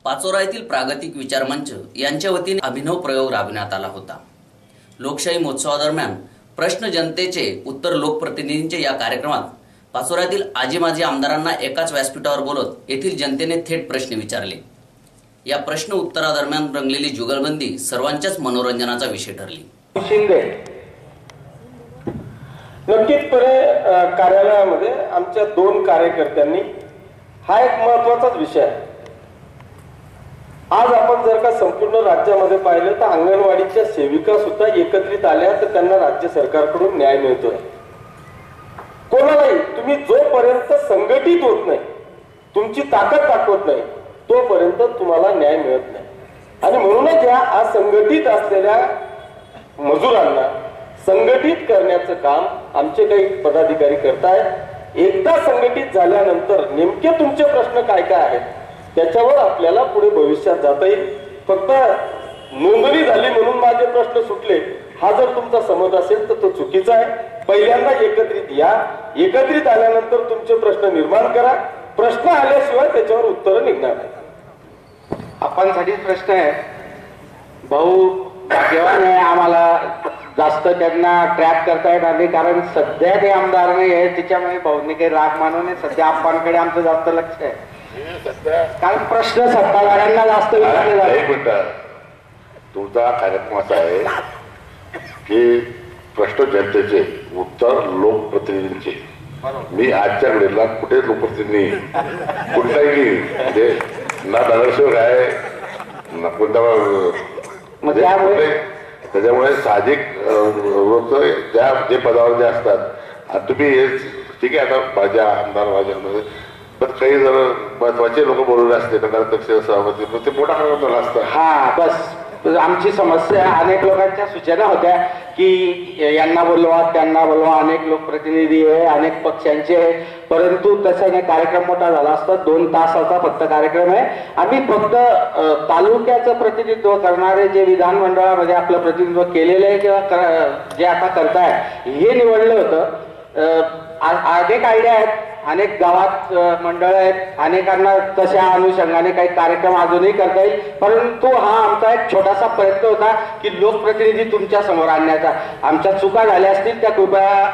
पाचोरा येथील प्रागतिक विचार मंच यांच्या वतीने अभिनव प्रयोग राबविण्यात आला होता। लोकशाही महोत्सवादरम्यान प्रश्न जनतेचे उत्तर लोकप्रतिनिधींचे या कार्यक्रमात पाचोऱ्यातील आजी माजी आमदारांना एकाच व्यासपीठावर बोलत येथील जनतेने थेट प्रश्न विचारले। या प्रश्न उत्तरादरम्यान रंगलेली जुगलबंदी सर्वांच्याच मनोरंजनाचा विषय ठरली। नक्कीचपणे कार्यालयामध्ये आमच्या 2 कार्यकर्त्यांनी हा एक महत्त्वाचा विषय आहे। आज आपण जर का संपूर्ण राज्यामध्ये पाहिलं तर अंगणवाडीच्या सेविका सुद्धा एकत्रित आल्या तर त्यांना राज्य सरकारकडून न्याय मिळतोय। कोणालाही तुम्ही जोपर्यंत संघटित होत नाही, तुमची ताकद दाखवत नाही, तोपर्यंत तुम्हाला न्याय मिळत नाही। आणि म्हणूनच या असंघटित असलेल्या मजुरांना संघटित करण्याचं काम आमचे काही पदाधिकारी करतायत। एकदा संघटित झाल्यानंतर नेमके तुमचे प्रश्न काय काय आहेत त्याच्यावर आपल्याला पुढे भविष्यात जाता येईल। फक्त नोंदणी झाली म्हणून माझे प्रश्न सुटले हा जर तुमचा समज असेल तर तो चुकीचा आहे। पहिल्यांदा एकत्रित या, एकत्रित आल्यानंतर तुमचे प्रश्न निर्माण करा। प्रश्न आल्याशिवाय त्याच्यावर उत्तर निघणार नाही। आपणसाठी प्रश्न आहे भाऊ भाग्यवान आहे, आम्हाला जास्त त्यांना ट्रॅप करता येत नाही कारण सध्या ते आमदार नाही आहे, त्याच्यामुळे भाऊंनी काही राग मानू नये। सध्या आपणकडे आमचं जास्त लक्ष आहे कारण प्रश्न सत्ताधाऱ्यांना जास्त विचारले जातात। तुमचा कार्यक्रम असा आहे की प्रश्न जनतेचे उत्तर लोकप्रतिनिधींचे। मी आजच्या घडीला कुठे लोकप्रतिनिधी कुठलाही म्हणजे ना नगरसेवक आहे ना कोणता, त्याच्यामुळे साहजिक ज्या जे पदावर जे असतात तुम्ही हे ठीक आहे। आता माझ्या आमदार पण काही जर महत्वाचे लोक बोलवले असते नगराध्यक्ष सभापती ते मोठा कार्यक्रम झाला असता। हा बस आमची समस्या अनेक लोकांच्या सूचना होत्या की यांना बोलवा त्यांना बोलवा, अनेक लोकप्रतिनिधी आहे, अनेक पक्षांचे आहे, परंतु तसं नाही। कार्यक्रम मोठा झाला असता, 2 तासाचा फक्त कार्यक्रम आहे। आम्ही फक्त तालुक्याचं प्रतिनिधित्व करणारे जे विधानमंडळामध्ये आपलं प्रतिनिधित्व केलेलं आहे किंवा जे आता करताय हे निवडलं होतं। अनेक आयडिया आहेत, अनेक गावात मंडळ आहेत, अनेकांना तशा अनुषंगाने काही कार्यक्रम अजूनही करता येईल, परंतु हा आमचा एक छोटासा प्रयत्न होता की लोकप्रतिनिधी तुमच्या समोर आणण्याचा। आमच्या चुका झाल्या असतील त्या कृपया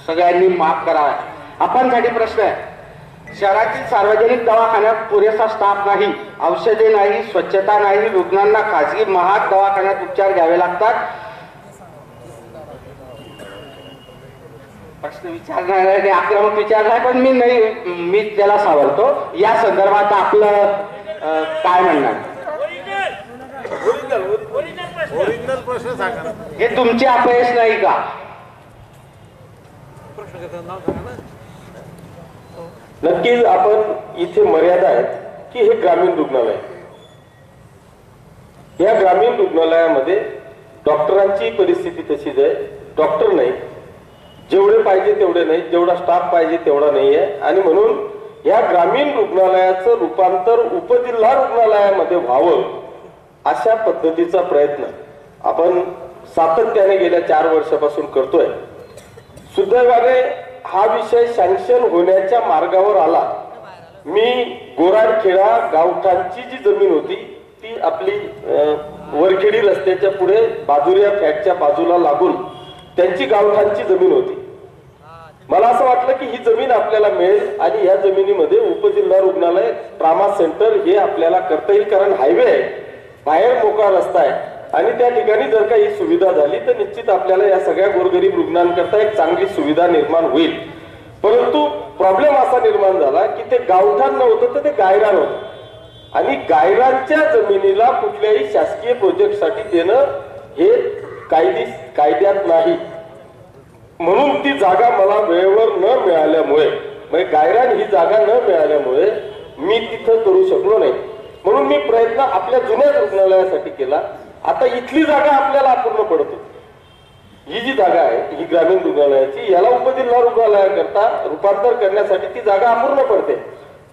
सगळ्यांनी माफ कराव्या। आपणसाठी प्रश्न आहे शहरातील सार्वजनिक दवाखान्यात पुरेसा स्टाफ नाही, औषधे नाही, स्वच्छता नाही, रुग्णांना खासगी महाग दवाखान्यात उपचार घ्यावे लागतात। प्रश्न विचारणारे आक्रमक विचारलाय पण मी त्याला सावरतो। या संदर्भात आपलं काय म्हणणार? हे तुमचे अपयश नाही का? नक्कीच आपण इथे मर्यादा आहेत की हे ग्रामीण रुग्णालय, या ग्रामीण रुग्णालयामध्ये डॉक्टरांची परिस्थिती तशीच आहे। डॉक्टर नाही, जेवढे पाहिजे तेवढे नाही, जेवढा स्टाफ पाहिजे तेवढा नाही आहे। आणि म्हणून या ग्रामीण रुग्णालयाचं रूपांतर उपजिल्हा रुग्णालयामध्ये व्हावं अशा पद्धतीचा प्रयत्न आपण सातत्याने गेल्या 4 वर्षापासून करतोय। सुदैवाने हा विषय सँक्शन होण्याच्या मार्गावर आला। मी गोराडखेडा गावठाणची जी जमीन होती ती आपली वरखेडी रस्त्याच्या पुढे बाजुरिया फॅक्टच्या बाजूला लागून त्यांची गावठाणची जमीन होती। मला असं वाटलं की ही जमीन आपल्याला मिळेल आणि या जमिनीमध्ये उपजिल्हा रुग्णालय, ट्रामा सेंटर हे आपल्याला करता येईल कारण हायवे आहे, बाहेर मोकळा रस्ता आहे आणि त्या ठिकाणी जर का ही सुविधा झाली तर निश्चित आपल्याला या सगळ्या गोरगरीब रुग्णांकरता एक चांगली सुविधा निर्माण होईल। परंतु प्रॉब्लेम असा निर्माण झाला की ते गावठाण नव्हतं तर ते गायरान होतं आणि गायरानच्या जमिनीला कुठल्याही शासकीय प्रोजेक्टसाठी देणं हे कायद्यात नाही। म्हणून ती जागा मला वेळेवर न मिळाल्यामुळे, म्हणजे गायरान ही जागा न मिळाल्यामुळे मी तिथं करू शकलो नाही। म्हणून मी प्रयत्न आपल्या जुन्या रुग्णालयासाठी केला। आता इथली जागा आपल्याला अपूर्ण पडते। ही जी जागा आहे ही ग्रामीण रुग्णालयाची, याला उपजिल्हा रुग्णालयाकरता रूपांतर करण्यासाठी ती जागा अपूर्ण पडते।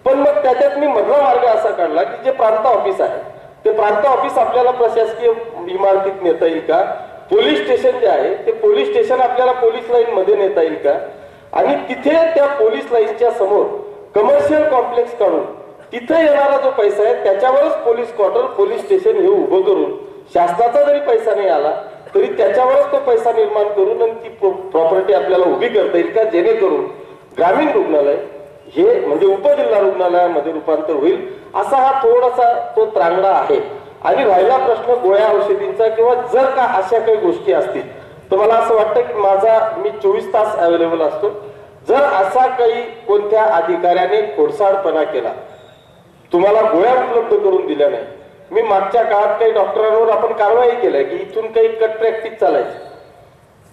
पण मग त्याच्यात मी मधला मार्ग असा काढला की जे प्रांत ऑफिस आहे ते प्रांत ऑफिस आपल्याला प्रशासकीय इमारतीत नेता येईल का? पोलीस स्टेशन जे आहे ते पोलीस स्टेशन आपल्याला पोलीस लाईन मध्ये नेता येईल का? आणि तिथे त्या पोलीस लाईनच्या समोर कमर्शियल कॉम्प्लेक्स काढून तिथं येणारा जो पैसा आहे त्याच्यावरच पोलीस क्वार्टर पोलीस स्टेशन हे उभं करून शासनाचा जरी पैसा नाही आला तरी त्याच्यावरच तो पैसा निर्माण करून आणि ती प्रॉपर्टी आपल्याला उभी करता येईल का, जेणेकरून ग्रामीण रुग्णालय हे म्हणजे उपजिल्हा रुग्णालयामध्ये रूपांतर होईल असा हा थोडासा तो त्रांगडा आहे. आणि राहिला प्रश्न गोळ्या औषधींचा किंवा जर का अशा काही गोष्टी असतील तर मला असं वाटतं की मी 24 तास अवेलेबल असतो. जर असा काही कोणत्या अधिकाऱ्याने खोडसाळपणा केला, तुम्हाला गोळ्या उपलब्ध करून दिल्या नाही, मी मागच्या काळात काही डॉक्टरांवर आपण कारवाई केल्या की इथून काही कट प्रॅक्टिस चालायची.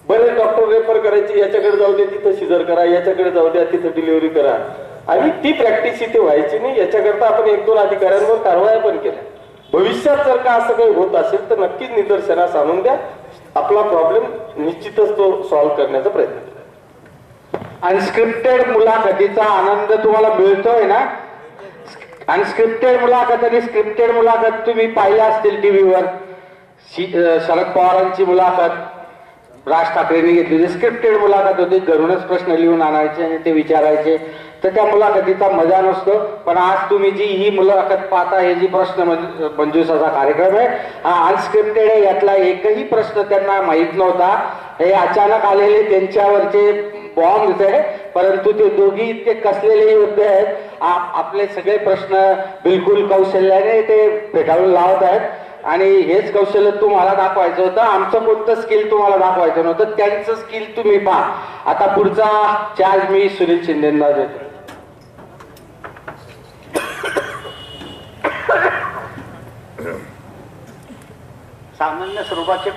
बरेच डॉक्टर रेफर करायचे, याच्याकडे जाऊ द्या तिथं सिजर करा, याच्याकडे जाऊ द्या तिथं डिलिव्हरी करा, आणि ती प्रॅक्टिस इथे व्हायची नाही. याच्याकरता आपण 1-2 अधिकाऱ्यांवर कारवाया पण केल्या. भविष्यात जर का असं काही होत असेल तर नक्कीच निदर्शनास आणून द्या. आपला प्रॉब्लेम निश्चितच तो सॉल्व्ह करण्याचा प्रयत्न करा. अनस्क्रिप्टेड मुलाखतीचा आनंद तुम्हाला मिळतोय ना? अनस्क्रिप्टेड मुलाखत आणि स्क्रिप्टेड मुलाखत तुम्ही पाहिल्या असतील टीव्हीवर. शरद पवारांची मुलाखत राज ठाकरेंनी घेतली, स्क्रिप्टेड मुलाखत होती, घरूनच प्रश्न लिहून आणायचे आणि ते विचारायचे, तर त्या मुलाखतीचा मजा नसतो. पण आज तुम्ही जी ही मुलाखत पाहता, हे जी प्रश्न मंजुषाचा कार्यक्रम आहे हा अनस्क्रिप्टेड आहे. यातला एकही प्रश्न त्यांना माहीत नव्हता. हे अचानक आलेले त्यांच्यावरचे बॉम्ब आहे, परंतु ते दोघी इतके कसलेले योद्धे आहेत. आपले सगळे प्रश्न बिलकुल कौशल्याने ते फेटाळून लावत आहेत. आणि हेच कौशल्य तुम्हाला दाखवायचं होतं. आमचं कोणतं स्किल तुम्हाला दाखवायचं नव्हतं, त्यांचं स्किल तुम्ही पहा. आता पुढचा चार्ज मी सुनील शिंदेंना देतो. सामान्य स्वरूपाचे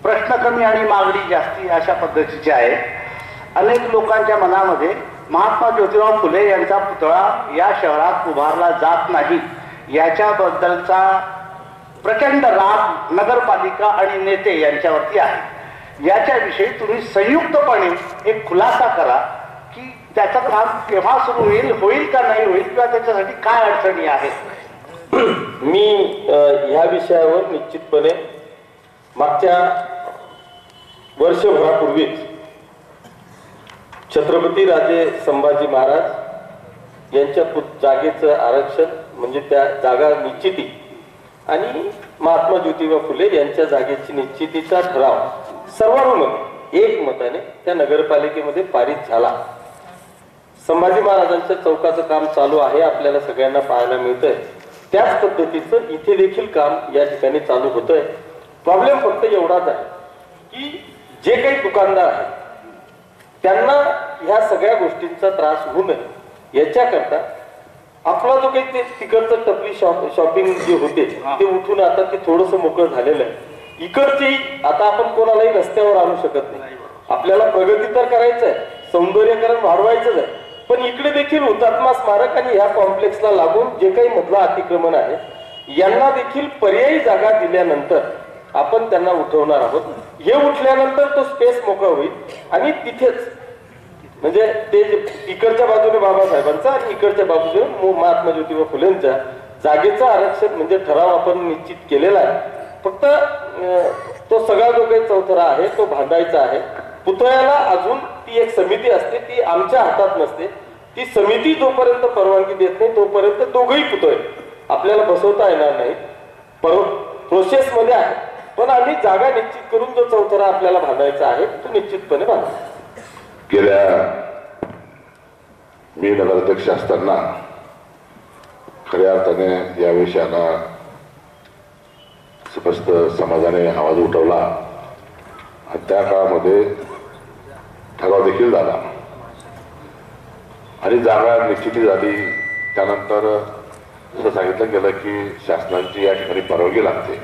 प्रश्न कमी आणि मागणी जास्ती अशा पद्धतीचे आहे. अनेक लोकांच्या मनामध्ये महात्मा ज्योतिराव फुले यांचा पुतळा या शहरात उभारला जात नाही याच्याबद्दलचा प्रचंड राग नगरपालिका आणि नेते यांच्यावरती आहे. याच्याविषयी तुम्ही संयुक्तपणे एक खुलासा करा की त्याचं काम केव्हा सुरू होईल का नाही होईल, किंवा त्याच्यासाठी काय अडचणी आहेत. मी ह्या विषयावर निश्चितपणे मागच्या वर्षभरापूर्वीच छत्रपती राजे संभाजी महाराज यांच्या जागेचं आरक्षण म्हणजे त्या जागा निश्चिती आणि महात्मा ज्योतिबा फुले यांच्या जागेची निश्चितीचा ठराव सर्वानुमते एकमताने त्या नगरपालिकेमध्ये पारित झाला. संभाजी महाराजांच्या चौकाचं काम चालू आहे, आपल्याला सगळ्यांना पाहायला मिळतंय. त्याच पद्धतीचं इथे देखील काम या ठिकाणी चालू होतंय. प्रॉब्लेम फक्त एवढाच आहे की जे काही दुकानदार आहेत त्यांना ह्या सगळ्या गोष्टींचा त्रास होऊ नये याच्याकरता आपला जो काही ते तिकडचं टपरी शॉपिंग जे होते ते उठून आता ते थोडंसं मोकळं झालेलं आहे. इकडची आता आपण कोणालाही रस्त्यावर आणू शकत नाही. आपल्याला प्रगती तर करायचं आहे, सौंदर्यकरण वाढवायचंच आहे, पण इकडे देखील हुतात्मा स्मारक आणि ह्या कॉम्प्लेक्सला लागून जे काही मधलं अतिक्रमण आहे यांना देखील पर्यायी जागा दिल्यानंतर आपण त्यांना उठवणार आहोत. हे उठल्यानंतर तो स्पेस मोकळा होईल आणि तिथेच म्हणजे ते इकडच्या बाजूने बाबासाहेबांचा आणि इकडच्या बाजूने महात्मा ज्योतिबा फुलेंच्या जागेचं आरक्षण म्हणजे ठराव आपण निश्चित केलेला आहे. फक्त तो सगळा जो काही चौथरा आहे तो बांधायचा आहे. पुतळ्याला अजून ती एक समिती असते, ती आमच्या हातात नसते. ती समिती जोपर्यंत परवानगी देत नाही तोपर्यंत दोघही पुतळे आपल्याला बसवता येणार नाही. प्रोसेस मध्ये आहे, पण आम्ही जागा निश्चित करून जो चौथरा आपल्याला बांधायचा आहे तो निश्चितपणे बांधू. गेल्या मी नगराध्यक्ष असताना खऱ्या अर्थाने या विषयाला स्पष्ट समाजाने आवाज उठवला आणि त्या काळामध्ये ठराव देखील झाला आणि जागा निश्चिती झाली. त्यानंतर जसं सांगितलं गेलं की शासनाची या ठिकाणी परवानगी लागते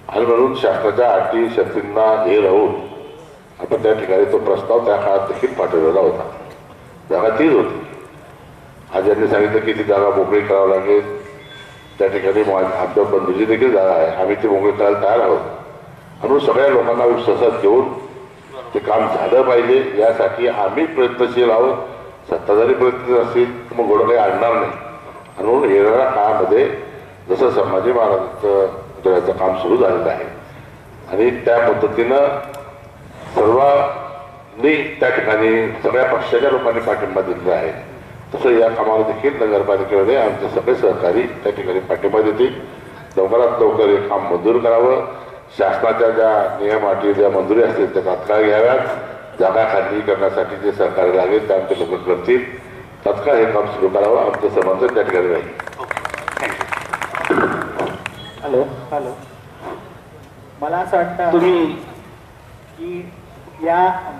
आणि म्हणून शासनाच्या अटी शर्तींना हे राहून आपण त्या ठिकाणी तो प्रस्ताव त्या काळात देखील पाठवलेला होता. जागा तीच होती. आज यांनी सांगितलं की ती जागा मोकळी करावी लागेल. त्या ठिकाणी आमच्या बंधूची देखील जागा आहे, आम्ही ती मोकळी करायला तयार आहोत. म्हणून सगळ्या लोकांना विश्वासात घेऊन ते काम झालं पाहिजे यासाठी आम्ही प्रयत्नशील आहोत. सत्ताधारी प्रयत्न असतील तर मग गोडं काही आणणार नाही. आणि म्हणून येणाऱ्या काळामध्ये जसं संभाजी महाराजांचं पुतळ्याचं काम सुरू झालेलं आहे आणि त्या पद्धतीनं सर्वांनी त्या ठिकाणी सगळ्या पक्षाच्या लोकांनी पाठिंबा दिलेला आहे. तसं या कामाला देखील नगरपालिकेमध्ये आमचे सगळे सहकारी त्या ठिकाणी पाठिंबा देतील. लवकरात लवकर हे काम मंजूर करावं. शासनाच्या ज्या नियम अटी ज्या मंजुरी असतील त्या तात्काळ घ्याव्यात. जागा खाली करण्यासाठी जे सहकार्य लागेल ते आमचे लोक करतील. तात्काळ हे काम सुरू करावं. आमचं समर्थन त्या ठिकाणी राहील. हॅलो हॅलो, मला असं वाटतं तुम्ही की या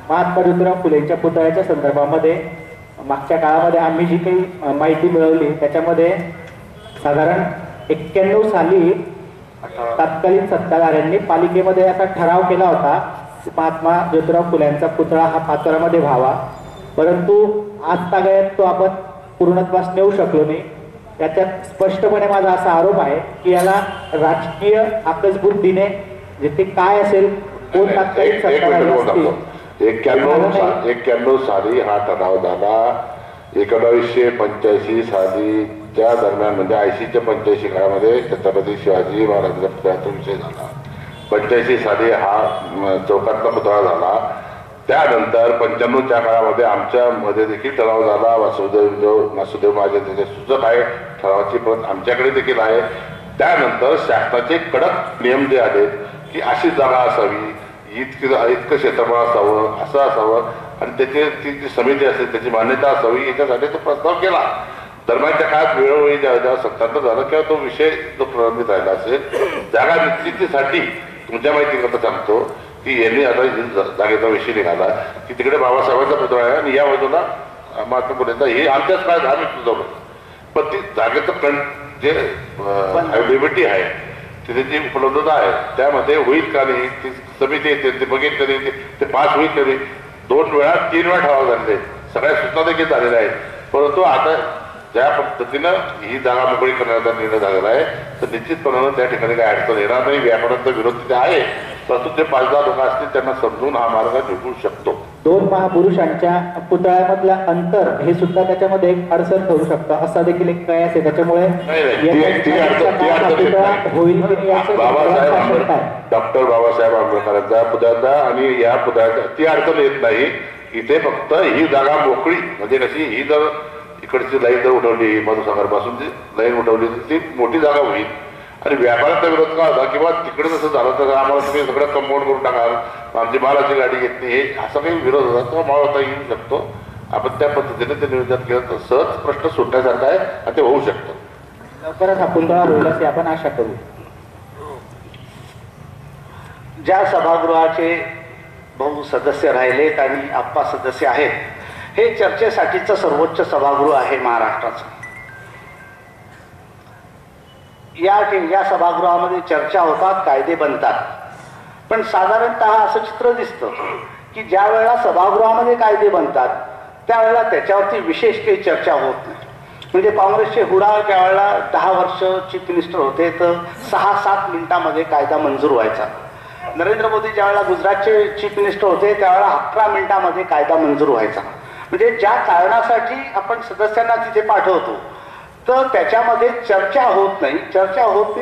महात्मा ज्योतिराव फुलेंच्या पुतळ्याच्या संदर्भामध्ये मागच्या काळामध्ये आम्ही जी काही माहिती मिळवली त्याच्यामध्ये साधारण 91 साली तत्कालीन सत्ताधाऱ्यांनी पालिकेमध्ये असा ठराव केला होता की महात्मा ज्योतिराव फुलेंचा पुतळा हा पाचोऱ्यामध्ये व्हावा, परंतु आजतागायत तो आपण पूर्णत्वास नेऊ शकलो नाही. त्याच्यात स्पष्टपणे माझा असा आरोप आहे की याला राजकीय आकसबुद्धीने जिथे काय असेल कोण तात्कालिक सत्ताधारी असतील. 91 साली हा ठराव झाला. 1985 सालीच्या दरम्यान म्हणजे 80 ते 85 काळामध्ये छत्रपती शिवाजी महाराजांचा पुतळ्याचा विषय झाला. 85 साली हा चौकातला पुतळा झाला. त्यानंतर 95च्या काळामध्ये आमच्या मध्ये देखील ठराव झाला. वासुदेव माझे त्याचे सूचक आहे. ठरावाची प्रत आमच्याकडे देखील आहे. त्यानंतर शासनाचे कडक नियम जे आले की अशी जागा असावी, इतकं क्षेत्रफळ असावं, असं असावं आणि त्याची ती जी समिती असेल त्याची मान्यता असावी, याच्यासाठी तो प्रस्ताव केला. दरम्यानच्या काळात वेळोवेळी जेव्हा सत्तांतर झालं किंवा तो विषय जो प्रलंबित राहिला असेल, जागा निश्चितीसाठी तुमच्या माहितीकरता सांगतो की यांनी आता जागेचा विषय निघाला की तिकडे बाबासाहेबांचा पुतळा आहे आणि या बाजूला महात्मा फुलेंचा, हे आमच्याच काळात आम्ही सुचवलं. पण ती जागेचं जे अवेलेबिलिटी आहे तिथे जी उपलब्धता आहे त्यामध्ये होईल का नाही, ती समिती येते ते बघेल कधी, ते पास होईल कधी. 2 वेळा 3 वेळा ठराव झालेले, सगळ्या सूचना देखील झालेल्या आहेत. परंतु आता ज्या पद्धतीनं ही जागा मोकळी करण्याचा निर्णय झालेला आहे तर निश्चितपणानं त्या ठिकाणी काही अडचण येणार नाही. व्यापाराचा विरोध तिथे आहे, परंतु जे 5-10 लोक असतील त्यांना समजून हा मार्ग निघू शकतो. 2 महापुरुषांच्या पुतळ्यामधलं अंतर हे सुद्धा त्याच्यामध्ये एक अडचण ठरू शकतं असा देखील एक काय असेल. त्याच्यामुळे डॉक्टर बाबासाहेब आंबेडकरांचा पुतळ्याचा आणि या पुतळ्याचा ती अडचण येत नाही. इथे फक्त ही जागा मोकळी म्हणजे कशी, ही जर इकडची लाईन जर उठवली मधुसागर पासून जी लाईन उठवली तर ती मोठी जागा होईल. आणि व्यापाराचा विरोध का होता किंवा तिकडे जसं झालं तर आम्हाला तुम्ही सगळं कंपाऊंड करून टाकाल, आमची मालाची गाडी घेत नाही, हे असा काही विरोध होता तो मावळता येऊ शकतो. आपण त्या पद्धतीने ते नियोजन केलं तर सहज प्रश्न सुटण्यासारखा आहे आणि ते होऊ शकतं. लवकरच हा पुतळा होईल अशी आपण आशा करू. ज्या सभागृहाचे भाऊ सदस्य राहिलेत आणि आप्पा सदस्य आहेत, हे चर्चेसाठीचं सर्वोच्च सभागृह आहे महाराष्ट्राचं. या सभागृहामध्ये चर्चा होतात, कायदे बनतात. पण साधारणतः असं चित्र दिसतं की ज्या वेळेला सभागृहामध्ये कायदे बनतात त्यावेळेला त्याच्यावरती विशेष काही चर्चा होत नाही. म्हणजे काँग्रेसचे हुडा ज्या वेळेला 10 वर्ष चीफ मिनिस्टर होते तर 6-7 मिनिटामध्ये कायदा मंजूर व्हायचा. नरेंद्र मोदी ज्या वेळेला गुजरातचे चीफ मिनिस्टर होते त्यावेळेला 11 मिनिटामध्ये कायदा मंजूर व्हायचा. म्हणजे ज्या कारणासाठी आपण सदस्यांना तिथे पाठवतो तर त्याच्यामध्ये चर्चा होत नाही.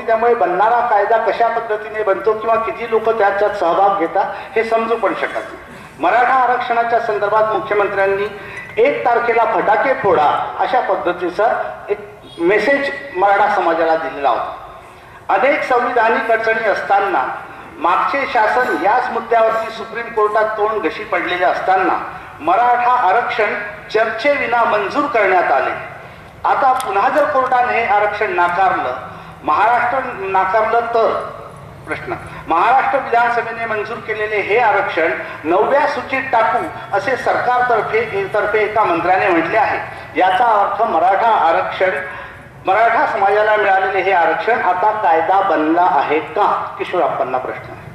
त्यामुळे बनणारा कायदा कशा पद्धतीने बनतो किंवा किती लोक त्याच्यात सहभाग घेतात हे समजू पण शकत नाही. मराठा आरक्षणाच्या संदर्भात मुख्यमंत्र्यांनी 1 तारखेला फटाके फोडा अशा पद्धतीचा एक मेसेज मराठा समाजाला दिलेला होता. अनेक संविधानिक अडचणी असताना मागचे शासन याच मुद्द्यावरती सुप्रीम कोर्टात तोंड घशी पडलेले असताना मराठा आरक्षण चर्चेविना मंजूर करण्यात आले. आता पुन्हा जर कोर्टाने हे आरक्षण नाकारलं, महाराष्ट्र नाकारलं तर प्रश्न, महाराष्ट्र विधानसभेने मंजूर केलेले हे आरक्षण 9व्या सूचीत टाकू असे सरकारतर्फे एका मंत्र्याने म्हटले आहे. याचा अर्थ मराठा समाजाला मिळालेले हे आरक्षण आता कायदा बनला आहे का? किशोरप्पांना प्रश्न आहे.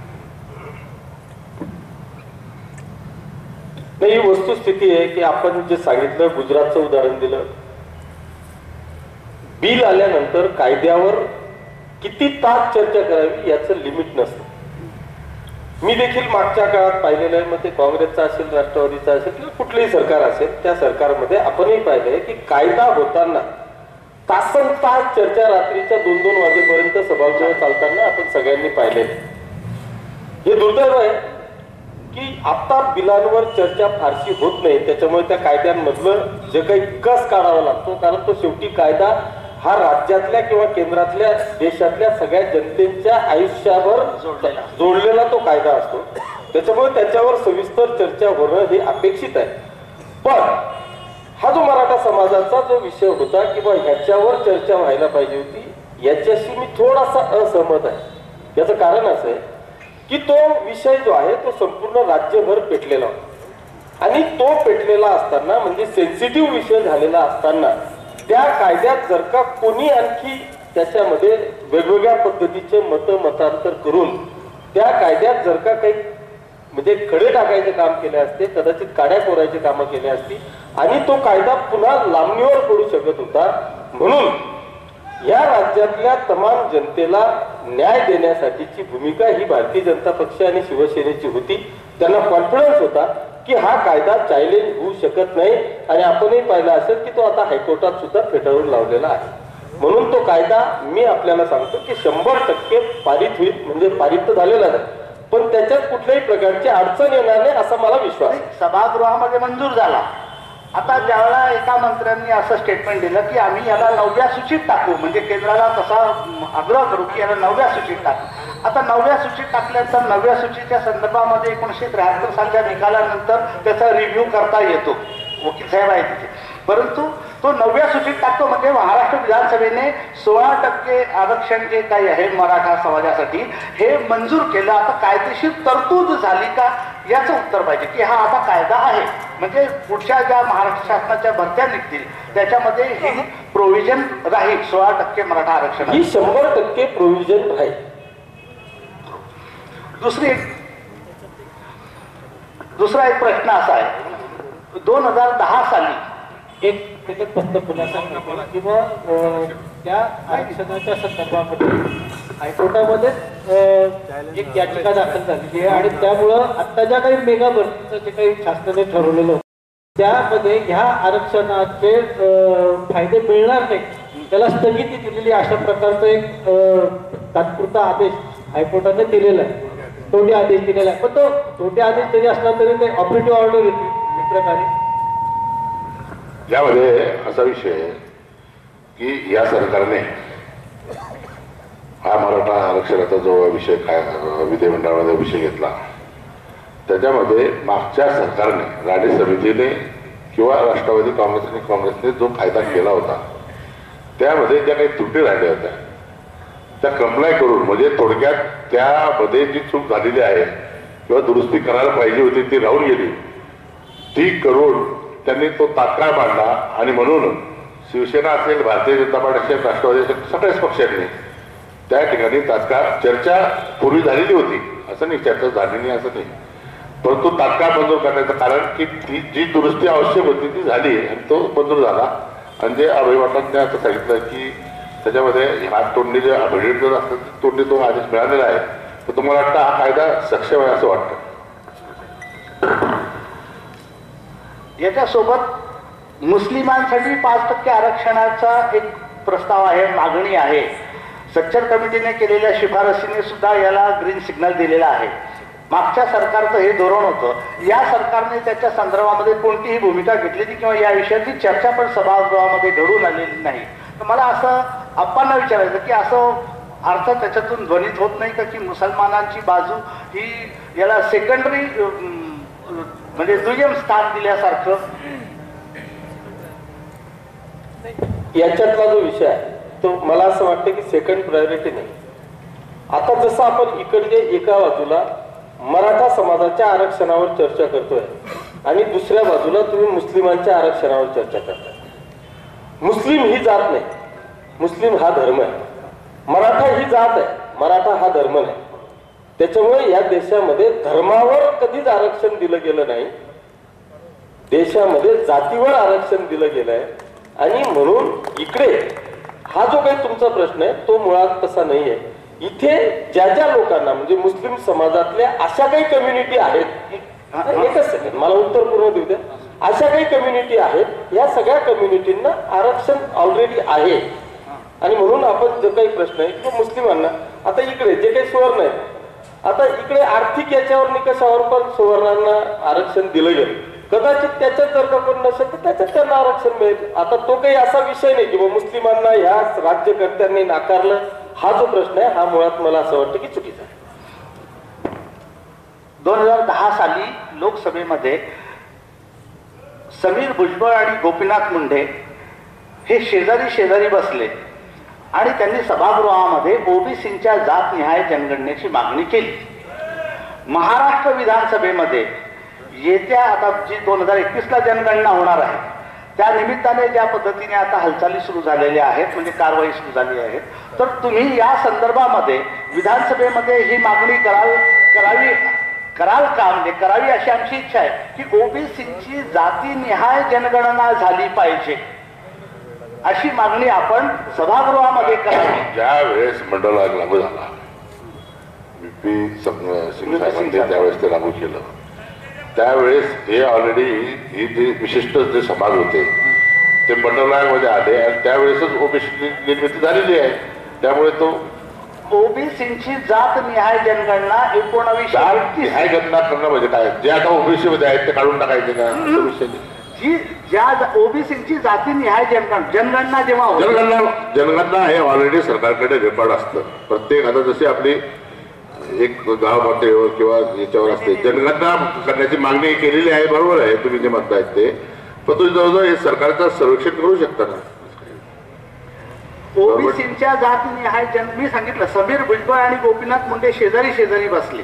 नाही, ही वस्तुस्थिती आहे की आपण जे सांगितलं, गुजरातचं उदाहरण दिलं, बिल आल्यानंतर कायद्यावर किती तास चर्चा करावी याचं लिमिट नसतं. मी देखील मागच्या काळात पाहिलेलं आहे, मग ते काँग्रेसचा असेल, राष्ट्रवादीचा असेल किंवा कुठलंही सरकार असेल, त्या सरकारमध्ये आपणही पाहिलंय की कायदा होताना तासनतास चर्चा रात्रीच्या 2-2 वाजेपर्यंत सभागृह चालताना आपण सगळ्यांनी पाहिले. हे दुर्दैव आहे की आता बिलांवर चर्चा फारशी होत नाही, त्याच्यामुळे त्या कायद्यांमधलं जे काही कस काढावा लागतो, कारण तो शेवटी कायदा हा राज्यातल्या किंवा केंद्रातल्या देशातल्या सगळ्या जनतेच्या आयुष्यावर जोडलेला तो कायदा असतो, त्याच्यामुळे त्याच्यावर सविस्तर चर्चा होणं हे अपेक्षित आहे. पण हा जो मराठा समाजाचा जो विषय होता किंवा ह्याच्यावर चर्चा व्हायला पाहिजे होती, याच्याशी मी थोडासा असहमत आहे. याचं कारण असं आहे की तो विषय जो आहे तो संपूर्ण राज्यभर पेटलेला होता आणि तो पेटलेला असताना म्हणजे सेन्सिटिव्ह विषय झालेला असताना त्या कायद्यात जर का कोणी आणखी त्याच्यामध्ये वेगवेगळ्या पद्धतीचे मतांतर करून त्या कायद्यात जर का काही म्हणजे खडे टाकायचे काम केले असते, कदाचित काड्या कोरायचे कामं केले असती आणि तो कायदा पुन्हा लांबणीवर पडू शकत होता. म्हणून या राज्यातल्या तमाम जनतेला न्याय देण्यासाठीची भूमिका ही भारतीय जनता पक्ष आणि शिवसेनेची होती. त्यांना कॉन्फिडन्स होता की हा कायदा चॅलेंज होऊ शकत नाही आणि आपणही पाहिलं असेल की तो आता हायकोर्टात सुद्धा फेटाळून लावलेला आहे. म्हणून तो कायदा मी आपल्याला सांगतो की 100% पारित होईल, म्हणजे पारित तर झालेला नाही पण त्याच्यात कुठल्याही प्रकारची अडचण येणार नाही असा मला विश्वास आहे. सभागृहामध्ये मंजूर झाला. आता ज्यावेळेला एका मंत्र्यांनी असं स्टेटमेंट दिलं की आम्ही याला 9व्या सूचीत टाकू, म्हणजे केंद्राला तसा आग्रह करू की याला 9व्या सूचीत टाकू. आता 9व्या सूचीत टाकल्यानंतर 9व्या सूचीच्या संदर्भामध्ये 1973 सालच्या निकालानंतर त्याचा रिव्ह्यू करता येतो, वकील साहेब आहे तिथे. परंतु तो 9व्या सूचीत टाकतो म्हणजे महाराष्ट्र विधानसभेने 16% आरक्षण जे काही आहे मराठा समाजासाठी हे मंजूर केलं. आता कायदेशीर तरतूद झाली का याचं उत्तर पाहिजे की हा आता कायदा आहे, म्हणजे पुढच्या ज्या महाराष्ट्र शासनाच्या भरत्या निघतील त्याच्यामध्ये ही प्रोव्हिजन राहील. 16% मराठा आरक्षण ही 100% प्रोव्हिजन राहील. दुसरा एक प्रश्न असा आहे, 2010 साली एक त्याच्यात फक्त खुलासा करतो किंवा त्या आरक्षणाच्या संदर्भामध्ये हायकोर्टामध्ये एक याचिका दाखल झालेली आहे आणि त्यामुळं आता ज्या काही मेगा भरतीचं जे काही शासनाने ठरवलेलं होतं त्यामध्ये ह्या आरक्षणाचे फायदे मिळणार नाही, त्याला स्थगिती दिलेली अशा प्रकारचा एक तात्पुरता आदेश हायकोर्टाने दिलेला आहे, तोटी आदेश दिलेला आहे. पण तो तोटी आदेश जरी असला तरी ते ऑपरेटिव्ह ऑर्डर येते एक प्रकारे. यामध्ये असा विषय आहे की या सरकारने हा मराठा आरक्षणाचा जो विषय काय विधिमंडळामध्ये विषय घेतला त्याच्यामध्ये मागच्या सरकारने राणे समितीने किंवा राष्ट्रवादी काँग्रेसने जो फायदा केला होता त्यामध्ये ज्या काही त्रुटी राहिल्या होत्या त्या कंप्लाय करून, म्हणजे थोडक्यात त्यामध्ये जी चूक झालेली आहे किंवा दुरुस्ती करायला पाहिजे होती ती राहून गेली, ती करून त्यांनी तो तात्काळ मांडला. आणि म्हणून शिवसेना असेल, भारतीय जनता पार्टी असेल, राष्ट्रवादी असेल, सगळ्याच पक्षांनी त्या ठिकाणी तात्काळ चर्चा पूर्वी झालेली होती, असं नाही चर्चा झाली नाही असं नाही, परंतु तात्काळ मंजूर करण्याचं कारण की ती जी दुरुस्ती आवश्यक होती ती झाली आणि तो मंजूर झाला. आणि जे अभिवाटांनी असं सांगितलं की त्याच्यामध्ये हात तोडणी जे अभिडेट जर असतात तोडणी तो आदेश मिळालेला आहे, तर तुम्हाला वाटतं हा कायदा सक्षम आहे असं वाटतं. याच्यासोबत मुस्लिमांसाठी 5% आरक्षणाचा एक प्रस्ताव आहे, मागणी आहे. सच्चर कमिटीने केलेल्या शिफारसीने सुद्धा याला ग्रीन सिग्नल दिलेला आहे. मागच्या सरकारचं हे धोरण होतं, या सरकारने त्याच्या संदर्भामध्ये कोणतीही भूमिका घेतलेली किंवा या विषयाची चर्चा पण सभागृहामध्ये घडून आलेली नाही. तर मला असं आप्पांना विचारायचं की असं अर्थ त्याच्यातून ध्वनित होत नाही का की मुसलमानांची बाजू ही याला सेकंडरी म्हणजे दुय्यम स्थान दिल्यासारखं. याच्यातला जो विषय आहे तो मला असं वाटतं की सेकंड प्रायोरिटी नाही. आता जसं आपण इकडे एका बाजूला मराठा समाजाच्या आरक्षणावर चर्चा करतोय आणि दुसऱ्या बाजूला तुम्ही मुस्लिमांच्या आरक्षणावर चर्चा करताय. मुस्लिम ही जात नाही, मुस्लिम हा धर्म आहे. मराठा ही जात आहे, मराठा हा धर्म नाही. त्याच्यामुळे या देशामध्ये धर्मावर कधीच आरक्षण दिलं गेलं नाही, देशामध्ये जातीवर आरक्षण दिलं गेलं आहे. आणि म्हणून इकडे हा जो काही तुमचा प्रश्न आहे तो मुळात तसा नाही आहे. इथे ज्या ज्या लोकांना म्हणजे मुस्लिम समाजातल्या अशा काही कम्युनिटी आहेत, एकच सेकंड मला उत्तर पूर्ण देऊ द्या, अशा काही कम्युनिटी आहेत, या सगळ्या कम्युनिटींना आरक्षण ऑलरेडी आहे. आणि म्हणून आपण जो काही प्रश्न आहे किंवा मुस्लिमांना आता इकडे जे काही सुवर्ण आहेत आता इकडे आर्थिक याच्यावर निकषावर पण सुवर्णांना आरक्षण दिलं गेलं. कदाचित त्याच्यात जर का कोण नसेल तर त्याच्यात त्यांना आरक्षण मिळेल. आता तो काही असा विषय नाही की मुस्लिमांना ह्या राज्यकर्त्यांनी नाकारलं. हा जो प्रश्न आहे हा मुळात मला असं वाटतं की चुकीचा आहे. 2010 साली लोकसभेमध्ये समीर भुजबळ आणि गोपीनाथ मुंडे हे शेजारी शेजारी बसले आणि त्यांनी सभागृहामध्ये ओबीसींच्या जातनिहाय जनगणनेची मागणी केली. महाराष्ट्र विधानसभेमध्ये येत्या आता जी 2021ला जनगणना होणार आहे त्या निमित्ताने ज्या पद्धतीने आता हालचाली सुरू झालेल्या आहेत म्हणजे कारवाई सुरू झाली आहे, तर तुम्ही या संदर्भामध्ये विधानसभेमध्ये ही मागणी कराल का? म्हणजे करावी अशी आमची इच्छा आहे की ओबीसीची जातीनिहाय जनगणना झाली पाहिजे अशी मागणी आपण सभागृहामध्ये करावी. ज्या वेळेस मंडळ आयोग लागू झाला VP सिंग साहेबांनी त्यावेळेस ते लागू केलं, त्यावेळेस हे ऑलरेडी ही जे विशिष्ट जे समाज होते ते मंडळ आयोगामध्ये आले आणि त्यावेळेसच ओबीसी निर्मिती झालेली आहे. त्यामुळे तो ओबीसीची जातनिहाय जनगणना 1930 हाय गणना करणं म्हणजे काय, जे आता ओबीसी मध्ये आहेत ते काढून टाकायचे ना असा विषय नाही. जी ज्या ओबीसीची जातीनिहाय जनगणना जेव्हा जनगणना हे ऑलरेडी सरकारकडे रेकॉर्ड असतं. प्रत्येक आता जशी आपली एक गाव पातळीवर किंवा याच्यावर असते जनगणना करण्याची मागणी केलेली आहे. बरोबर आहे तुम्ही जे म्हणतायत ते, पण तुम्ही जवळजवळ हे सरकारचं सर्वेक्षण करू शकता ना. ओबीसीच्या जातीनिहाय मी सांगितलं समीर भुजबळ आणि गोपीनाथ मुंडे शेजारी शेजारी बसले.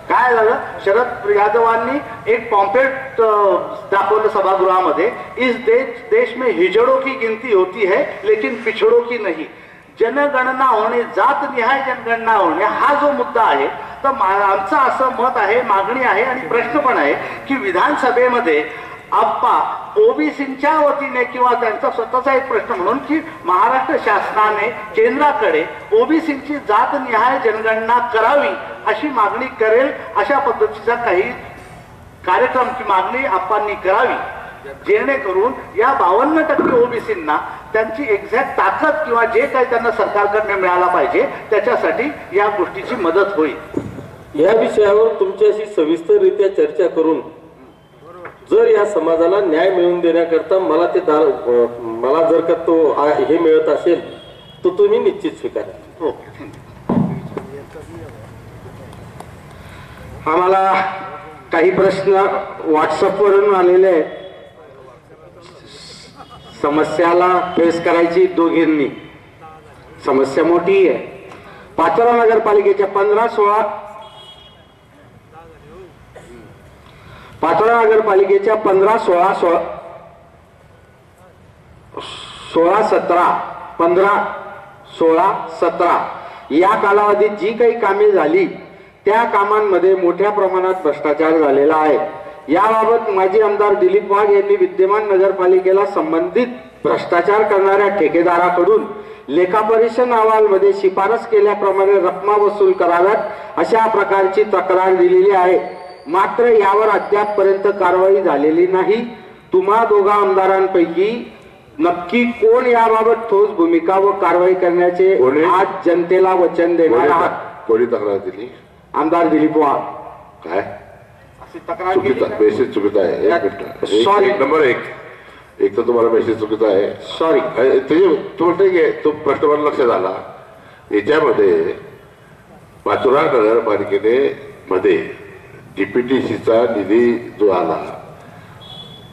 काय झालं, शरद यादवांनी एक पॉम्पलेट दाखवलं सभागृहामध्ये, इस देश में हिजड़ों की गिनती होती है लेकिन पिछड़ों की नहीं. जनगणना होणे, जातनिहाय जनगणना होणे हा जो मुद्दा आहे, तर आमचं असं मत आहे, मागणी आहे आणि प्रश्न पण आहे की विधानसभेमध्ये आप्पा ओबीसींच्या वतीने किंवा त्यांचा स्वतःचा एक प्रश्न म्हणून की महाराष्ट्र शासनाने केंद्राकडे ओबीसींची जातनिहाय जनगणना करावी अशी मागणी करेल अशा पद्धतीचा काही कार्यक्रम की मागणी आप्पांनी करावी, जेणेकरून या 52% ओबीसींना त्यांची एक्झॅक्ट ताकद किंवा जे काही त्यांना सरकारकडनं मिळाला पाहिजे त्याच्यासाठी या गोष्टीची मदत होईल. या विषयावर तुमच्याशी सविस्तररित्या चर्चा करून जर या समाजाला न्याय मिळवून देण्याकरता मला जर का तो हे मिळत असेल तर तुम्ही निश्चित स्वीकारा. आम्हाला काही प्रश्न व्हॉट्सअपवरून आलेले आहेत. समस्याला फेस करायची दोघींनी, समस्या मोठी आहे. पाचोरा नगरपालिकेच्या 15-16 पाचोरा नगरपालिकेच्या 15-16 16-17 या कालावधीत जी काही कामे झाली त्या कामांमध्ये मोठ्या प्रमाणात भ्रष्टाचार झालेला आहे. याबाबत माजी आमदार दिलीप वाघ यांनी विद्यमान नगरपालिकेला संबंधित भ्रष्टाचार करणाऱ्या ठेकेदाराकडून लेखापरीक्षण अहवालमध्ये शिफारस केल्याप्रमाणे रक्कमा वसूल कराव्यात अशा प्रकारची तक्रार दिलेली आहे. मात्र यावर अद्यापपर्यंत कारवाई झालेली नाही. तुम्हा दोघा आमदारांपैकी नक्की कोण याबाबत ठोस भूमिका व कारवाई करण्याचे आज जनतेला वचन देणार आहात? कोणी तक्रार दिली? आमदार दिलीप वाघ. काय तक्रार मेसेज चुकीचा आहे. सॉरी. नंबर एक तर तुम्हाला मेसेज चुकीचा आहे. सॉरी. तू म्हणते की तो प्रश्न मला लक्षात आला. याच्यामध्ये पाचोरा नगरपालिकेने मध्ये डीपीटीसीचा निधी जो आला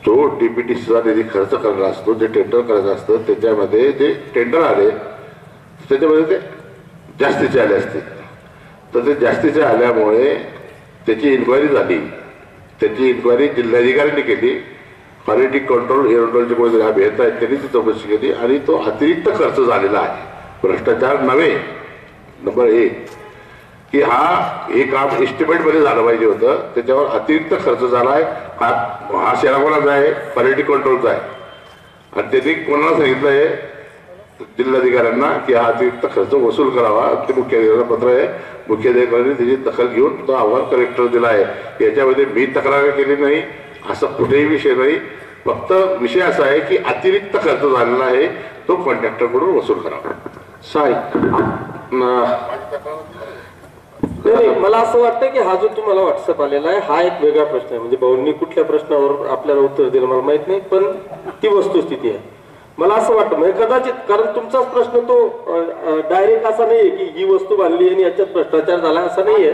तो डीपीटीसीचा निधी खर्च करणार असतो, जे टेंडर करायचं असतं त्याच्यामध्ये जे टेंडर आले त्याच्यामध्ये ते जास्तीचे आले असते. तर ते जास्तीचे आल्यामुळे त्याची इन्क्वायरी झाली. त्याची इन्क्वायरी जिल्हाधिकाऱ्यांनी केली. क्वालिटी कंट्रोल एरोडोलचे कोणी अभियंता आहेत त्यांनी ती चौकशी केली आणि तो अतिरिक्त खर्च झालेला आहे, भ्रष्टाचार नव्हे. नंबर 1 की हे काम एस्टिमेटमध्ये झालं पाहिजे होतं, त्याच्यावर अतिरिक्त खर्च झाला आहे. हा शेराकोणाचा आहे, क्वालिटी कंट्रोलचा आहे आणि त्यांनी कोणाला सांगितलं आहे जिल्हाधिकाऱ्यांना की हा अतिरिक्त खर्च वसूल करावा. ते मुख्याधिकाऱ्यांना पत्र आहे, मुख्याधिकाऱ्यांनी त्याची दखल घेऊन तो अहवाल कलेक्टर दिला आहे. याच्यामध्ये मी तक्रार केली नाही असं कुठेही विषय नाही. फक्त विषय असा आहे की अतिरिक्त खर्च झालेला आहे तो कॉन्ट्रॅक्टरकडून वसूल करावा. सॉरी. नाही, मला असं वाटतं की हा जो तुम्हाला व्हॉट्सअप आलेला आहे हा एक वेगळा प्रश्न आहे. म्हणजे भाऊंनी कुठल्या प्रश्नावर आपल्याला उत्तर दिलं मला माहित नाही, पण ती वस्तुस्थिती आहे. मला असं वाटतं म्हणजे कदाचित, कारण तुमचाच प्रश्न तो डायरेक्ट असा नाहीये की ही वस्तू बांधली आणि याच्यात भ्रष्टाचार झाला असा नाहीये.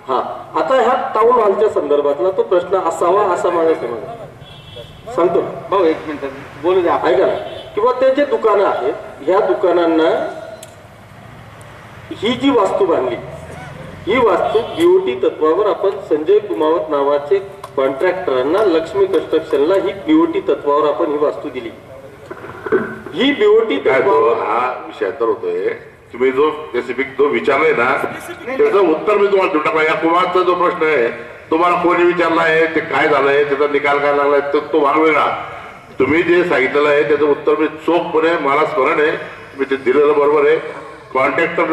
हा, आता ह्या टाउन हॉलच्या संदर्भातला तो प्रश्न असावा असा माझा समज सांगतो. भाऊ एक मिनिट बोलू द्या. ऐका ना, किंवा ते जे दुकानं आहेत ह्या दुकानांना ही जी वास्तू बांधली ही वास्तू बीओटी तत्वावर आपण संजय कुमावत नावाचे कॉन्ट्रॅक्टरांना लक्ष्मी कन्स्ट्रक्शनला ही बीओटी तत्वावर आपण ही वास्तू दिली. ही बीओटी तत्वावर हा विषय तर होतोय. तुम्ही जो स्पेसिफिक जो विचारलाय ना त्याचं उत्तर मी तुम्हाला देऊ टाकला. या कुमारचा जो प्रश्न आहे तुम्हाला कोणी विचारला आहे, ते काय झालंय, त्याचा निकाल काय लागलाय, तो भाग वेगळा. तुम्ही जे सांगितलेलं आहे त्याचं उत्तर मी चोखपणे, मला स्मरण आहे मी ते दिलेलं बरोबर आहे. कॉन्ट्रॅक्टर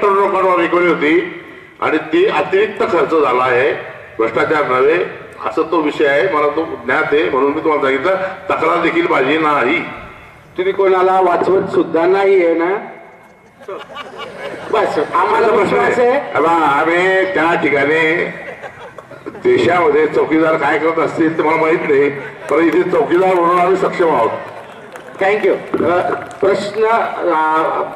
लोकांवर रिकव्हरी होती आणि ती अतिरिक्त खर्च झाला आहे, भ्रष्टाचार नव्हे, असं तो विषय आहे. मला तो ज्ञात आहे म्हणून मी तुम्हाला सांगितलं. तक्रार देखील माझी नाही. तुम्ही कोणाला वाचवत सुद्धा नाही आहे ना, बस आम्हाला विश्वास आहे. आम्ही त्या ठिकाणी देशामध्ये चौकीदार काय करत असतील ते मला माहित नाही, पण इथे चौकीदार म्हणून आम्ही सक्षम आहोत. थँक्यू. प्रश्न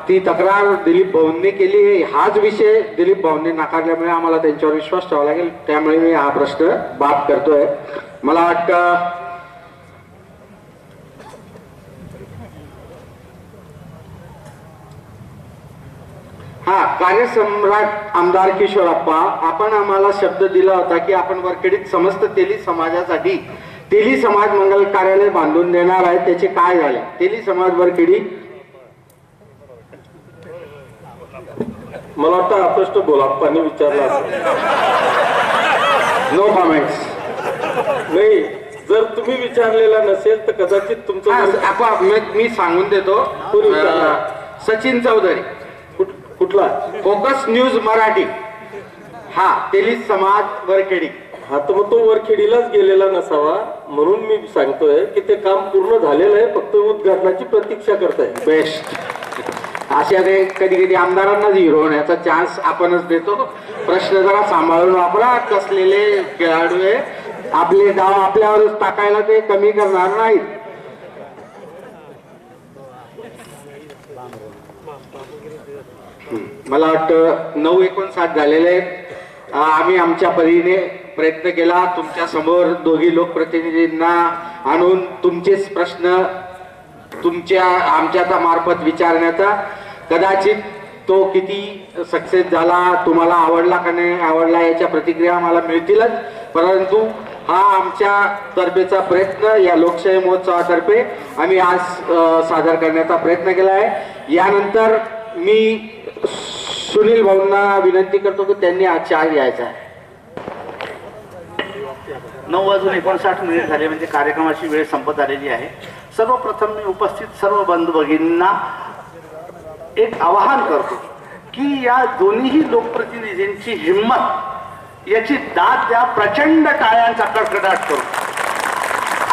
ती तक्रार दिलीप भाऊंनी केली, हाच विषय दिलीप भाऊंनी नाकारल्यामुळे आम्हाला त्यांच्यावर विश्वास ठेवावा लागेल, त्यामुळे मी हा प्रश्न बाद करतोय. मला वाटतं हा कार्यसम्राट आमदार किशोरप्पा, आपण आम्हाला शब्द दिला होता की आपण वरखेडीत समस्त तेली समाजासाठी तेली समाज मंगल कार्यालय बांधून देणार आहे. त्याचे काय झाले? तेली समाज वरखेडी, मला वाटतं हा प्रश्न बोलाप्पांनी विचारला असेल. No comments. नाही, जर तुम्ही विचारलेला नसेल तर कदाचित तुमचं मी सांगून देतो. सचिन चौधरी, कुठला फोकस न्यूज मराठी, हा तेली समाज वरखेडी. हा, तर मग तो वरखेडीलाच गेलेला नसावा म्हणून मी सांगतोय की ते काम पूर्ण झालेलं आहे, फक्त उद्घाटनाची प्रतीक्षा करताय. बेस्ट. अशा ते कधी कधी आमदारांनाच हिरो होण्याचा चान्स आपणच देतो. प्रश्न जरा सांभाळून वापरा. कसलेले खेळाडू आहे, आपले डाव आपल्यावरच टाकायला ते कमी करणार नाहीत. मला वाटतं 9:59 झालेले आहेत. आम्ही आमच्या परीने प्रयत्न केला तुमच्या समोर दोघी लोकप्रतिनिधींना आणून तुमचेच प्रश्न आमच्या मार्फत विचारण्याचा. कदाचित तो किती सक्सेस झाला, तुम्हाला आवडला का नाही आवडला याच्या प्रतिक्रिया मला मिळतीलच, परंतु हा आमच्या तर्फेचा प्रयत्न, या लोकशाही महोत्सवातर्फे आम्ही आज सादर करण्याचा प्रयत्न केला आहे. यानंतर मी सुनील भाऊंना विनंती करतो की त्यांनी आज चहा घ्यायचा आहे. 9:59 झाले म्हणजे कार्यक्रमाची वेळ संपत आलेली आहे. सर्वप्रथम मी उपस्थित सर्व बंधू भगिनींना एक आवाहन करतो की या दोन्ही लोकप्रतिनिधींची हिंमत याची दाद द्या. प्रचंड टाळ्यांचा कडकडाट करू.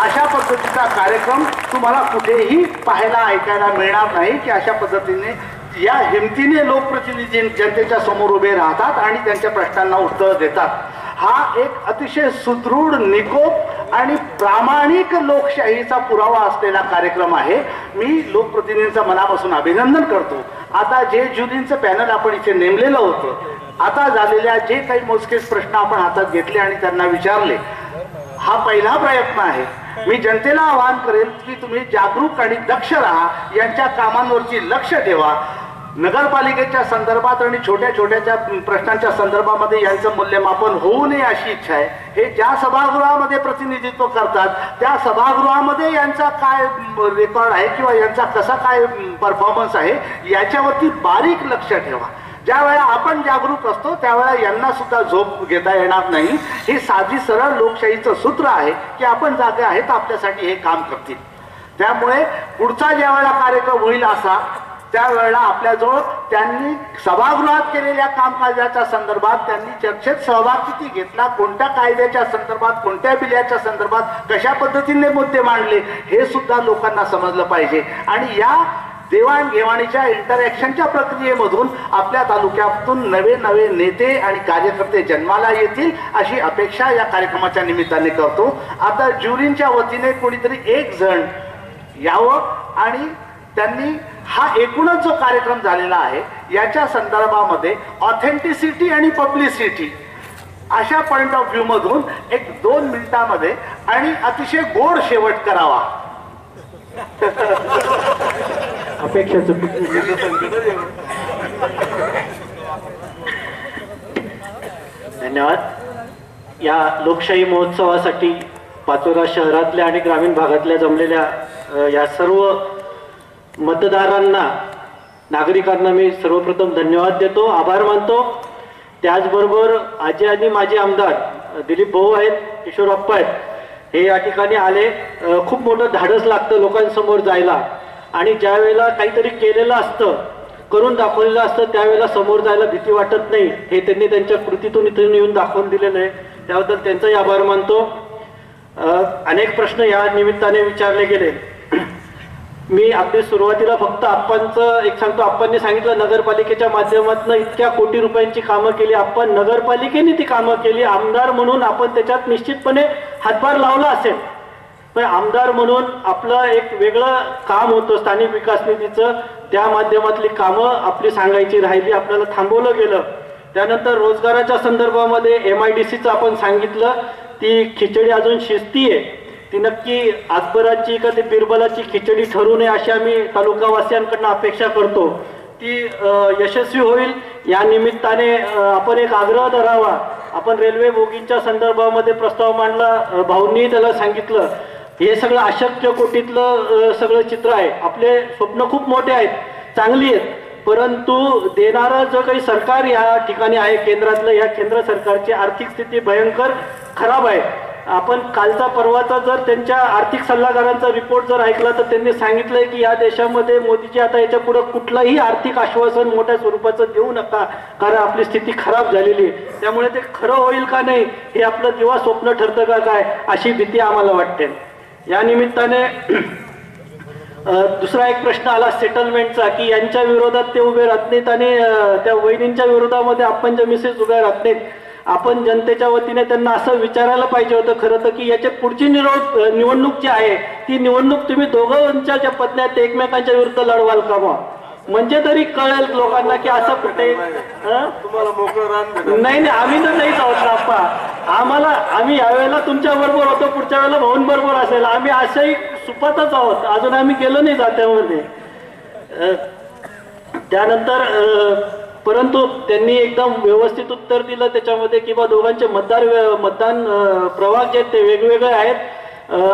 अशा पद्धतीचा कार्यक्रम तुम्हाला कुठेही पाहायला ऐकायला मिळणार नाही की अशा पद्धतीने या हिमतीने लोकप्रतिनिधी जनतेच्या समोर उभे राहतात आणि त्यांच्या प्रश्नांना उत्तर देतात. हा एक अतिशय सुदृढ, निकोप आणि प्रामाणिक लोकशाहीचा पुरावा असलेला कार्यक्रम आहे. मी लोकप्रतिनिधींचं मनापासून अभिनंदन करतो. आता जे ज्युरींचं पॅनल आपण इथे नेमलेलं होतं, आता झालेल्या जे काही मोजकेच प्रश्न आपण हातात घेतले आणि त्यांना विचारले, हा पहिला प्रयत्न आहे. मी जनतेला आवाहन करेल की तुम्ही जागरूक आणि दक्ष राहा, यांच्या कामांवरची लक्ष ठेवा. नगरपालिकेच्या संदर्भात आणि छोट्या छोट्याच्या प्रश्नांच्या संदर्भामध्ये यांचं मूल्यमापन होऊ नये अशी इच्छा आहे. हे ज्या सभागृहामध्ये प्रतिनिधित्व करतात त्या सभागृहामध्ये यांचा काय रेकॉर्ड आहे किंवा यांचा कसा काय परफॉर्मन्स आहे याच्यावरती बारीक लक्ष ठेवा. ज्या वेळा आपण जागरूक असतो त्यावेळा यांना सुद्धा झोप घेता येणार नाही. हे साधी सरळ लोकशाहीचं सूत्र आहे की आपण जागे आहेत आपल्यासाठी हे काम करतील. त्यामुळे पुढचा ज्या वेळेला कार्यक्रम होईल असा त्यावेळेला आपल्याजवळ त्यांनी सभागृहात केलेल्या कामकाजाच्या संदर्भात त्यांनी चर्चेत सहभाग किती घेतला, कोणत्या कायद्याच्या संदर्भात, कोणत्या बिलाच्या संदर्भात, कशा पद्धतीने मुद्दे मांडले हे सुद्धा लोकांना समजलं पाहिजे. आणि या देवाणघेवाणीच्या इंटरॅक्शनच्या प्रक्रियेमधून आपल्या तालुक्यातून नवे नवे नेते आणि कार्यकर्ते जन्माला येतील अशी अपेक्षा या कार्यक्रमाच्या निमित्ताने करतो. आता ज्युरींच्या वतीने कोणीतरी एक जण यावं आणि त्यांनी हा एकूणच जो कार्यक्रम झालेला आहे याच्या संदर्भामध्ये ऑथेंटिसिटी आणि पब्लिसिटी अशा पॉइंट ऑफ व्ह्यू मधून एक 2 मिनिटांमध्ये आणि अतिशय गोड शेवट करावा. अपेक्षा धन्यवाद. या लोकशाही महोत्सवासाठी पाचोरा शहरातल्या आणि ग्रामीण भागातल्या जमलेल्या या सर्व मतदारांना, नागरिकांना मी सर्वप्रथम धन्यवाद देतो, आभार मानतो. त्याचबरोबर आजी आणि माजी आमदार दिलीप भाऊ आहेत, किशोरप्पा आहेत, हे या ठिकाणी आले. खूप मोठं धाडस लागतं लोकांसमोर जायला आणि ज्या वेळेला काहीतरी केलेलं असतं, करून दाखवलेलं असतं, त्यावेळेला समोर जायला भीती वाटत नाही. हे त्यांनी त्यांच्या कृतीतून इथून येऊन दाखवून दिलेलं आहे. त्याबद्दल त्यांचाही आभार मानतो. अनेक प्रश्न या निमित्ताने विचारले गेले. मी अगदी सुरुवातीला फक्त आप्पांचं एक सांगतो. आप्पांनी सांगितलं नगरपालिकेच्या माध्यमातून इतक्या कोटी रुपयांची कामं केली. आपण नगरपालिकेने ती कामं केली. आमदार म्हणून आपण त्याच्यात निश्चितपणे हातभार लावला असेल, पण आमदार म्हणून आपलं एक वेगळं काम होतं स्थानिक विकास निधीचं. त्या माध्यमातली कामं आपली सांगायची राहिली, आपल्याला थांबवलं गेलं. त्यानंतर रोजगाराच्या संदर्भामध्ये MIDCचं आपण सांगितलं. ती खिचडी अजून शिजती आहे. ती नक्की अकबराची का ती बिरबलाची खिचडी ठरू नये अशी आम्ही तालुकावासियांकडनं अपेक्षा करतो. ती यशस्वी होईल. या निमित्ताने आपण एक आग्रह धरावा. आपण रेल्वे बोगींच्या संदर्भामध्ये प्रस्ताव मांडला, भाऊंनी त्याला सांगितलं. हे सगळं अशक्य कोटीतलं सगळं चित्र आहे. आपले स्वप्न खूप मोठे आहेत, चांगली आहेत, परंतु देणारं जो काही सरकार या ठिकाणी आहे केंद्रातलं, या केंद्र सरकारची आर्थिक स्थिती भयंकर खराब आहे. आपण कालचा परवाचा जर त्यांच्या आर्थिक सल्लागारांचा रिपोर्ट जर ऐकला तर त्यांनी सांगितलंय की या देशामध्ये मोदीजी आता याच्या पुढे कुठलंही आर्थिक आश्वासन मोठ्या स्वरूपाचं देऊ नका, कारण आपली स्थिती खराब झालेली आहे. त्यामुळे ते खरं होईल का नाही हे आपलं दिवा स्वप्न ठरतं का काय अशी भीती आम्हाला वाटते. या निमित्ताने दुसरा एक प्रश्न आला सेटलमेंटचा, की यांच्या विरोधात ते उभे राहत नाहीत आणि त्या वहिनींच्या विरोधामध्ये आपण ज्या मिसेस उभ्या राहत नाहीत. आपण जनतेच्या वतीने त्यांना असं विचारायला पाहिजे होतं खरं तर, की याच्या पुढची निवडणूक जी आहे ती निवडणूक तुम्ही दोघांच्या ज्या पत्नी आहेत ते एकमेकांच्या विरुद्ध लढवाल का मग, म्हणजे तरी कळेल लोकांना की असं कुठे नाही. आम्ही तर नाहीच आहोत ना आप्पा. आम्ही यावेळेला तुमच्या बरोबर होतो, पुढच्या वेळेला भाऊंबरोबर असेल. आम्ही अशाही सुपातच आहोत, अजून आम्ही गेलो नाही जात्यामध्ये. त्यानंतर परंतु त्यांनी एकदम व्यवस्थित उत्तर दिलं त्याच्यामध्ये, किंवा दोघांचे मतदान प्रभाग जे आहेत ते वेगवेगळे आहेत.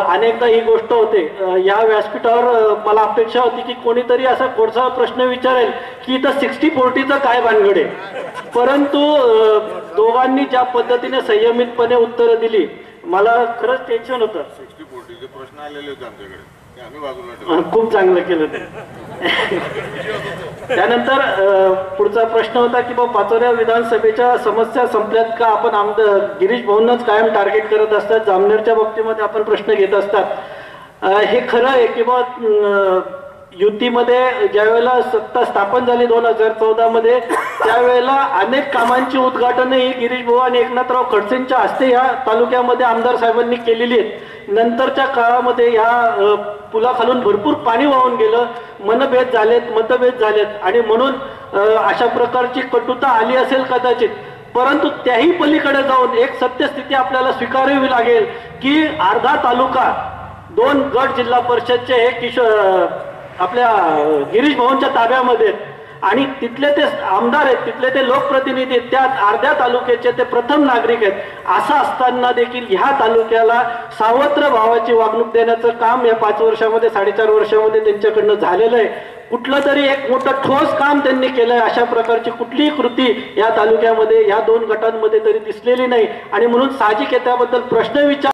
अनेकदा ही गोष्ट होते. या व्यासपीठावर मला अपेक्षा होती की कोणीतरी असा कोणता प्रश्न विचारेल की इथं 60-40चं काय भानगड आहे, परंतु दोघांनी ज्या पद्धतीने संयमितपणे उत्तरं दिली मला खरंच टेन्शन होतं. 60-40चे प्रश्न आलेले होते आमच्याकडे, खूप चांगलं केलं ते. त्यानंतर पुढचा प्रश्न होता की बाबा पाचोऱ्या विधानसभेच्या समस्या संपल्यात का. आपण आमदार गिरीश भाऊंनाच कायम टार्गेट करत असतात. जामनेरच्या बाबतीमध्ये आपण प्रश्न घेत असतात. हे खरं आहे की बा युतीमध्ये ज्या वेळेला सत्ता स्थापन झाली 2014 मध्ये, त्यावेळेला अनेक कामांची उद्घाटने ही गिरीश भाऊ आणि एकनाथराव खडसेंच्या हस्ते ह्या तालुक्यामध्ये आमदार साहेबांनी केलेली आहेत. नंतरच्या काळामध्ये ह्या पुलाखालून भरपूर पाणी वाहून गेलं, मतभेद झालेत आणि म्हणून अशा प्रकारची कटुता आली असेल कदाचित. परंतु त्याही पलीकडे जाऊन एक सत्यस्थिती आपल्याला स्वीकारावी लागेल की अर्धा तालुका 2 गट जिल्हा परिषदचे हे आपल्या गिरीश भाऊंच्या ताब्यामध्ये आणि तिथले ते आमदार आहेत, तिथले ते लोकप्रतिनिधी आहेत, त्या अर्ध्या तालुक्याचे ते प्रथम नागरिक आहेत. असं असताना देखील ह्या तालुक्याला सावत्र भावाची वागणूक देण्याचं काम या 5 वर्षामध्ये 4.5 वर्षामध्ये त्यांच्याकडनं झालेलं आहे. कुठलं तरी एक मोठं ठोस काम त्यांनी केलंय. अशा प्रकारची कुठलीही कृती या तालुक्यामध्ये या 2 गटांमध्ये तरी दिसलेली नाही आणि म्हणून साहजिक आहे त्याबद्दल प्रश्न विचार